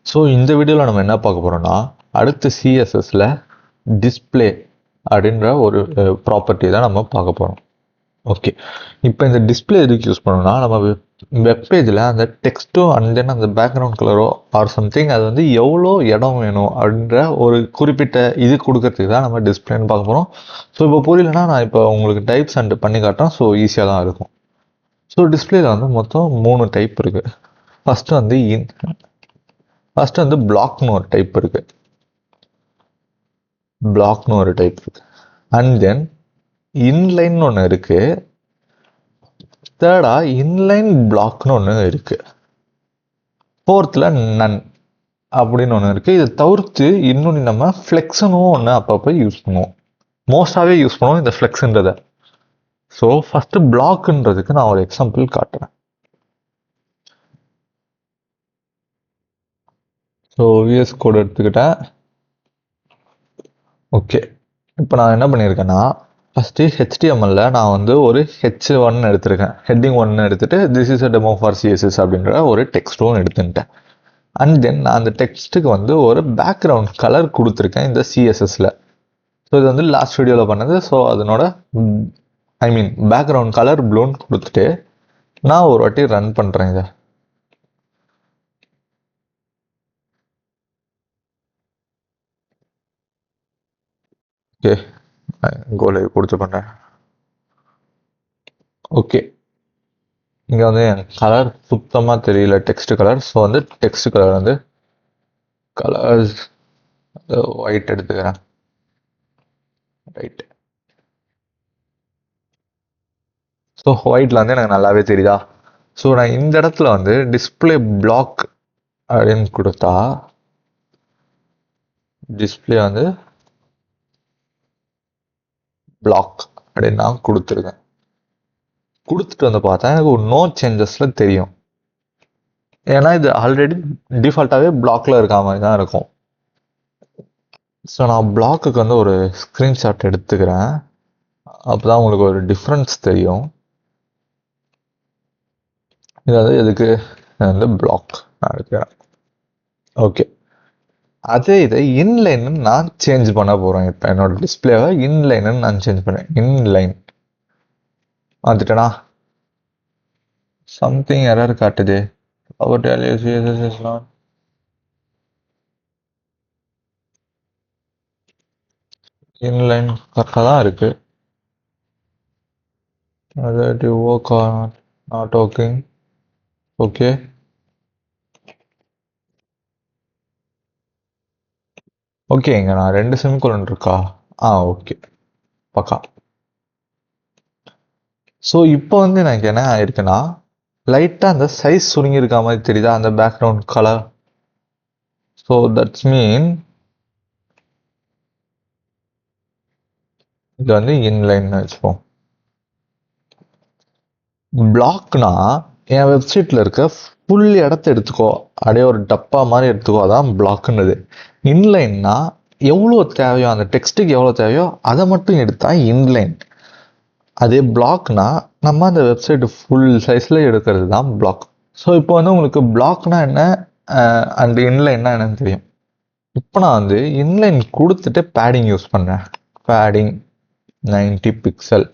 So இந்த வீடியோவில் நம்ம என்ன பார்க்க போகிறோம்னா அடுத்து சிஎஸ்எஸ்ல டிஸ்பிளே அப்படின்ற ஒரு ப்ராப்பர்ட்டி தான் நம்ம பார்க்க போகிறோம். ஓகே, இப்போ இந்த டிஸ்பிளே எதுக்கு யூஸ் பண்ணோம்னா நம்ம வெப்பேஜில் அந்த டெக்ஸ்ட்டோ அண்ட் தென் அந்த பேக்ரவுண்ட் கலரோ ஆர் சம்திங் அது வந்து எவ்வளோ இடம் வேணும் அப்படின்ற ஒரு குறிப்பிட்ட இது கொடுக்கறதுக்கு தான் நம்ம டிஸ்பிளேன்னு பார்க்க போகிறோம். ஸோ இப்போ புரியலன்னா நான் இப்போ உங்களுக்கு டைப்ஸ் அண்ட் பண்ணி காட்டுறேன். ஸோ ஈஸியாக தான் இருக்கும். ஸோ டிஸ்பிளேல வந்து மொத்தம் 3 டைப் இருக்குது. ஃபஸ்ட்டு வந்து பிளாக்னு ஒரு டைப் இருக்குது. அண்ட் தென் இன்லைன் ஒன்று இருக்குது. தேர்டா இன்லைன் பிளாக்னு ஒன்று இருக்குது. ஃபோர்த்தில் நன் அப்படின்னு ஒன்று இருக்குது. இதை தவிர்த்து இன்னொன்று நம்ம ஃப்ளெக்ஸனும் ஒன்று அப்பப்போ யூஸ் பண்ணுவோம். மோஸ்டாகவே யூஸ் பண்ணுவோம் இந்த ஃப்ளெக்ஸுன்றதை. ஸோ ஃபஸ்ட்டு பிளாக்ன்றதுக்கு நான் ஒரு எக்ஸாம்பிள் காட்டுறேன். ஸோ விஎஸ் கோட் எடுத்துக்கிட்டேன். ஓகே, இப்போ நான் என்ன பண்ணியிருக்கேன்னா ஃபஸ்ட்டு ஹெச்டிஎம்எல்ல நான் வந்து ஒரு H1 எடுத்திருக்கேன். ஹெட்டிங் 1 எடுத்துகிட்டு this is a demo for CSS அப்படின்ற ஒரு டெக்ஸ்ட்டும் எடுத்துட்டேன். அண்ட் தென் நான் அந்த டெக்ஸ்ட்டுக்கு வந்து ஒரு பேக்ரவுண்ட் கலர் கொடுத்துருக்கேன் இந்த சிஎஸ்எஸ்ல. ஸோ இது வந்து லாஸ்ட் வீடியோவில் பண்ணது. ஸோ அதனோட பேக்ரவுண்ட் கலர் ப்ளூன்னு கொடுத்துட்டு நான் ஒரு வாட்டி ரன் பண்ணுறேன் இதை. ஓகே, கோலை கொடுத்து பண்ணுறேன். ஓகே, இங்கே வந்து என் கலர் சுத்தமாக தெரியல, டெக்ஸ்ட் கலர். ஸோ வந்து டெக்ஸ்ட் கலர் வந்து கலர்ஸ் ஒயிட் எடுத்துக்கிறேன். ரைட். ஸோ ஒயிட்டில் வந்து எனக்கு நல்லாவே தெரியுதா? ஸோ நான் இந்த இடத்துல வந்து டிஸ்பிளே பிளாக் அப்படின்னு கொடுத்தா டிஸ்பிளே வந்து பிளாக் அப்படின்னு நான் கொடுத்துருக்கேன். கொடுத்துட்டு வந்து பார்த்தா எனக்கு ஒரு நோ சேஞ்சஸில் தெரியும். ஏன்னா இது ஆல்ரெடி டிஃபால்ட்டாகவே பிளாக்ல இருக்க மாதிரி தான் இருக்கும். ஸோ நான் பிளாக்குக்கு வந்து ஒரு ஸ்க்ரீன்ஷாட் எடுத்துக்கிறேன். அப்போ தான் உங்களுக்கு ஒரு டிஃப்ரென்ஸ் தெரியும். இது வந்து எதுக்கு வந்து பிளாக் நான் எடுக்கிறேன். ஓகே, அதே இதை இன்லைன்னு நான் சேஞ்ச் பண்ண போகிறேன். இப்போ என்னோட டிஸ்பிளேவை இன்லைன்னு நான் சேஞ்ச் பண்ணேன். இன்லைன் மாற்றிட்டேனா? சம்திங் எரர் காட்டுது. இன்லைன் கரெக்டாக தான் இருக்கு. அது ஒர்க் நாட் ஒர்க்கிங். ஓகே, ஓகேங்க. நான் 2 செமிகோலன் இருக்கா? ஓகே, பக்கா. ஸோ இப்போ வந்து எனக்கு என்ன ஆயிருக்குன்னா லைட்டாக அந்த சைஸ் சுருங்கியிருக்க மாதிரி தெரியுதா அந்த பேக்ரவுண்ட் கலர். ஸோ தட்ஸ் மீன் இது வந்து இன்லைன்னு வச்சுப்போம். பிளாக்னா என் வெப்சைட்டில் இருக்க ஃபுல் இடத்த எடுத்துக்கோ, அப்படியே ஒரு டப்பா மாதிரி எடுத்துக்கோ, அதான் பிளாக்குன்னுது. இன்லைன்னா எவ்வளோ தேவையோ அந்த டெக்ஸ்ட்டுக்கு எவ்வளோ தேவையோ அதை மட்டும் எடுத்தா இன்லைன். அதே பிளாக்னா நம்ம அந்த வெப்சைட் ஃபுல் சைஸில் எடுக்கிறது தான் பிளாக். ஸோ இப்போ வந்து உங்களுக்கு பிளாக்னா என்ன அண்ட் இன்லைன்னா என்னன்னு தெரியும். இப்போ நான் வந்து இன்லைன் கொடுத்துட்டு பேடிங் யூஸ் பண்ணேன். பேடிங் 90 பிக்சல்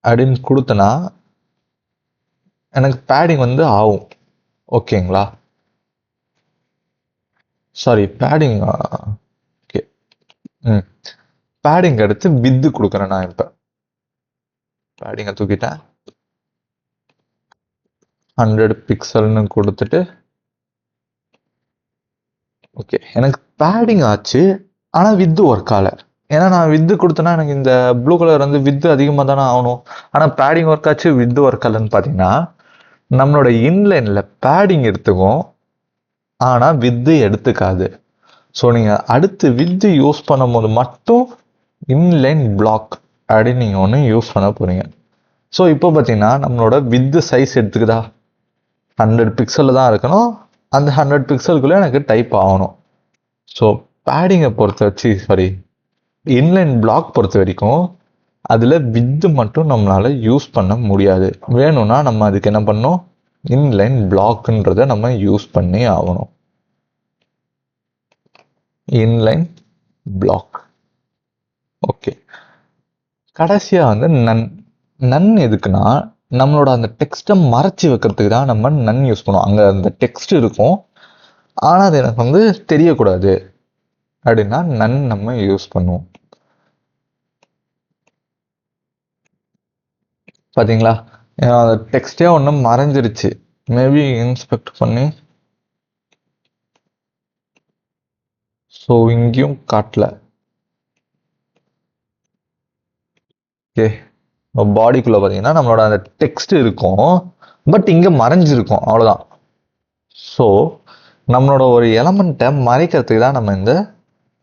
அப்படின்னு கொடுத்தனா எனக்கு பேடிங் வந்து ஆகும். ஓகேங்களா? Sorry, padding okay. பேடிங் எடுத்து வித்து கொடுக்குறேன். நான் இப்போ பேடிங்கை தூக்கிட்டேன். 100 பிக்சல்னு கொடுத்துட்டு ஓகே, எனக்கு பேடிங் ஆச்சு. ஆனால் வித்து ஒர்க் ஆகலை. ஏன்னா நான் வித்து கொடுத்தேன்னா எனக்கு இந்த ப்ளூ கலர் வந்து வித்து அதிகமாக தானே ஆகணும். ஆனால் பேடிங் ஒர்க் ஆச்சு, வித்து ஒர்க் ஆகலைன்னு பார்த்தீங்கன்னா நம்மளோட இன்லைனில் பேடிங் எடுத்துக்கும், ஆனால் வித்து எடுத்துக்காது. ஸோ நீங்கள் அடுத்து வித்து யூஸ் பண்ணும்போது மட்டும் இன்லைன் பிளாக் அப்படின்னு நீங்கள் ஒன்று யூஸ் பண்ண போகிறீங்க. ஸோ இப்போ பார்த்தீங்கன்னா நம்மளோட வித்து சைஸ் எடுத்துக்குதா 100 பிக்சலில் தான் இருக்கணும். அந்த 100 பிக்சலுக்குள்ளே எனக்கு டைப் ஆகணும். ஸோ பேடிங்கை இன்லைன் பிளாக் பொறுத்த வரைக்கும் அதில் வித்து மட்டும் நம்மளால் யூஸ் பண்ண முடியாது. வேணும்னா நம்ம அதுக்கு என்ன பண்ணணும், இன்லைன் பிளாக்ன்றதை நம்ம யூஸ் பண்ணி ஆகணும். Inline black. ஓகே, கடைசியாக வந்து நன் எதுக்குன்னா நம்மளோட அந்த டெக்ஸ்ட்டை மறைச்சி வைக்கிறதுக்கு தான் நம்ம நன் யூஸ் பண்ணுவோம். அங்கே அந்த டெக்ஸ்ட் இருக்கும், ஆனால் அது எனக்கு வந்து தெரியக்கூடாது அப்படின்னா நன் நம்ம யூஸ் பண்ணுவோம். பார்த்தீங்களா, அந்த டெக்ஸ்டே ஒன்று மறைஞ்சிருச்சு. மேபி இன்ஸ்பெக்ட் பண்ணி, ஸோ இங்கேயும் காட்டல. ஓகே, பாடிக்குள்ளே பார்த்தீங்கன்னா நம்மளோட அந்த டெக்ஸ்ட் இருக்கும், பட் இங்கே மறைஞ்சிருக்கும், அவ்வளோதான். ஸோ நம்மளோட ஒரு எலமெண்ட்டை மறைக்கிறதுக்கு தான் நம்ம இந்த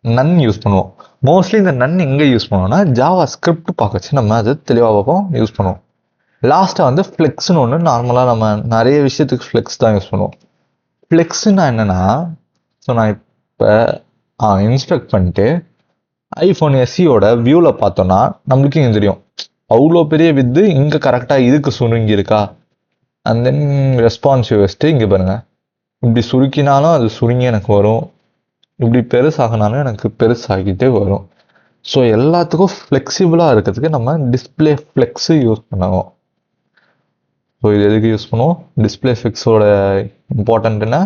நன் யூஸ் பண்ணுவோம். மோஸ்ட்லி இந்த நன் எங்கே யூஸ் பண்ணுவோம்னா ஜாவா ஸ்கிரிப்ட் பார்க்க வச்சு நம்ம அது தெளிவாக பார்ப்போம், யூஸ் பண்ணுவோம். லாஸ்ட்டாக வந்து ஃப்ளெக்ஸ்னு ஒன்று, நார்மலாக நம்ம நிறைய விஷயத்துக்கு ஃப்ளெக்ஸ் தான் யூஸ் பண்ணுவோம். ஃப்ளெக்ஸ்னா என்னென்னா, ஸோ நான் இப்போ இன்ஸ்பெக்ட் பண்ணிட்டு ஐஃபோன் எஸ்சியோட வியூவில் பார்த்தோன்னா நம்மளுக்கு இங்கே தெரியும் அவ்வளோ பெரிய வித்து இங்கே கரெக்டாக இதுக்கு சுருங்கி இருக்கா. அண்ட் தென் ரெஸ்பான்சிவ் வெஸ்ட்டு இங்கே பாருங்கள், இப்படி சுருக்கினாலும் அது சுருங்கி எனக்கு வரும், இப்படி பெருசாகினாலும் எனக்கு பெருசாகிட்டே வரும். ஸோ எல்லாத்துக்கும் ஃப்ளெக்சிபிளாக இருக்கிறதுக்கு நம்ம டிஸ்பிளே ஃப்ளெக்ஸு யூஸ் பண்ணுவோம். ஸோ இது எதுக்கு யூஸ் பண்ணுவோம்? டிஸ்பிளே ஃப்ளெக்ஸோட இம்பார்ட்டன்ட் என்ன?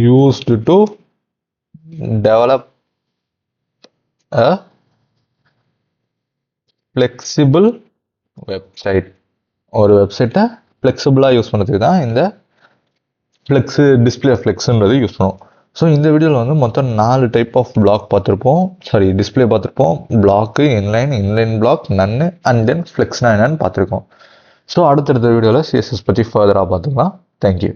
used to develop a flexible website. ஒரு வெப்சைட்டை ஃப்ளெக்சிபிளாக யூஸ் பண்ணுறதுக்கு தான் இந்த ஃப்ளெக்ஸு, டிஸ்பிளே ஃப்ளெக்ஸுன்றது யூஸ் பண்ணுவோம். ஸோ இந்த வீடியோவில் வந்து மொத்தம் 4 டைப் ஆஃப் பிளாக் பார்த்துருப்போம், சாரி டிஸ்பிளே பார்த்துருப்போம். Block, inline block, none, and then ஃப்ளெக்ஸ்னா என்னன்னு பார்த்துருக்கோம். ஸோ அடுத்தடுத்த வீடியோவில் சிஎஸ்எஸ் பற்றி ஃபர்தராக பார்த்துக்கலாம். தேங்க்யூ.